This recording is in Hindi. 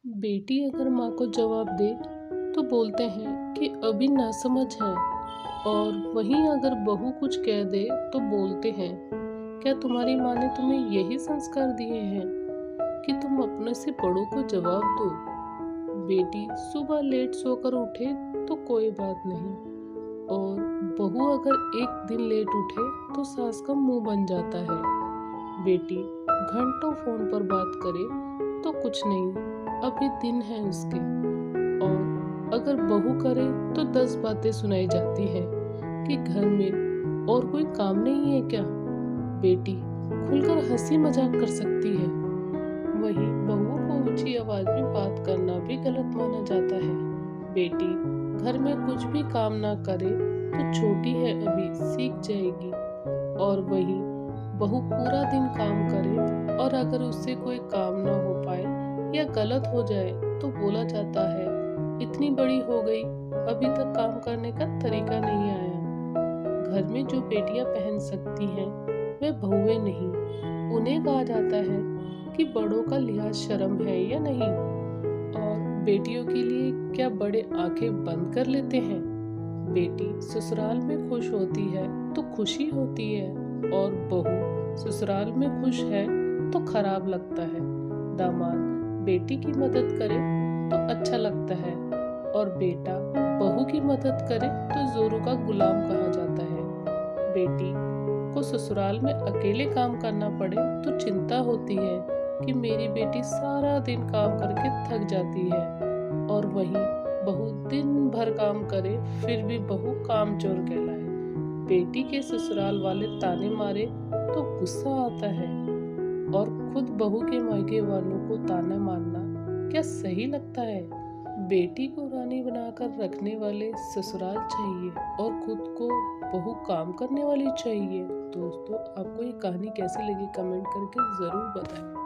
बेटी अगर माँ को जवाब दे तो बोलते हैं कि अभी नासमझ है, और वहीं अगर बहू कुछ कह दे तो बोलते हैं, क्या तुम्हारी माँ ने तुम्हें यही संस्कार दिए हैं कि तुम अपने से बड़ों को जवाब दो। बेटी सुबह लेट सोकर उठे तो कोई बात नहीं, और बहू अगर एक दिन लेट उठे तो सास का मुंह बन जाता है। बेटी घंटों फोन पर बात करे तो कुछ नहीं, अभी दिन है उसके। और अगर बहू करे तो 10 बातें सुनाई जाती हैं कि घर में और कोई काम नहीं है क्या। बेटी खुलकर हंसी मजाक कर सकती है, वहीं बहुओं को ऊंची आवाज में बात करना भी गलत माना जाता है। बेटी घर में कुछ भी काम ना करे तो छोटी है अभी सीख जाएगी, और वहीं बहू पूरा दिन काम करे और अगर उससे कोई काम ना हो पाए या गलत हो जाए तो बोला जाता है, इतनी बड़ी हो गई अभी तक काम करने का तरीका नहीं आया। घर में जो बेटियां पहन सकती हैं वे बहुएं नहीं। उन्हें कहा जाता है कि बड़ों का लिहाज शर्म है या नहीं, और बेटियों के लिए क्या बड़े आंखें बंद कर लेते हैं। बेटी ससुराल में खुश होती है तो खुशी होती है, और बहू ससुराल में खुश है तो खराब लगता है। दामाद बेटी की मदद करे तो अच्छा लगता है, और बेटा बहू की मदद करे तो जोरों का गुलाम कहा जाता है। बेटी को ससुराल में अकेले काम करना पड़े तो चिंता होती है कि मेरी बेटी सारा दिन काम करके थक जाती है, और वहीं बहू दिन भर काम करे फिर भी बहू कामचोर कहलाए। बेटी के ससुराल वाले ताने मारे तो गुस्सा आता है, और खुद बहू के मायके वालों को ताना मारना क्या सही लगता है। बेटी को रानी बनाकर रखने वाले ससुराल चाहिए और खुद को बहू काम करने वाली चाहिए। दोस्तों, आपको ये कहानी कैसी लगी कमेंट करके ज़रूर बताएं।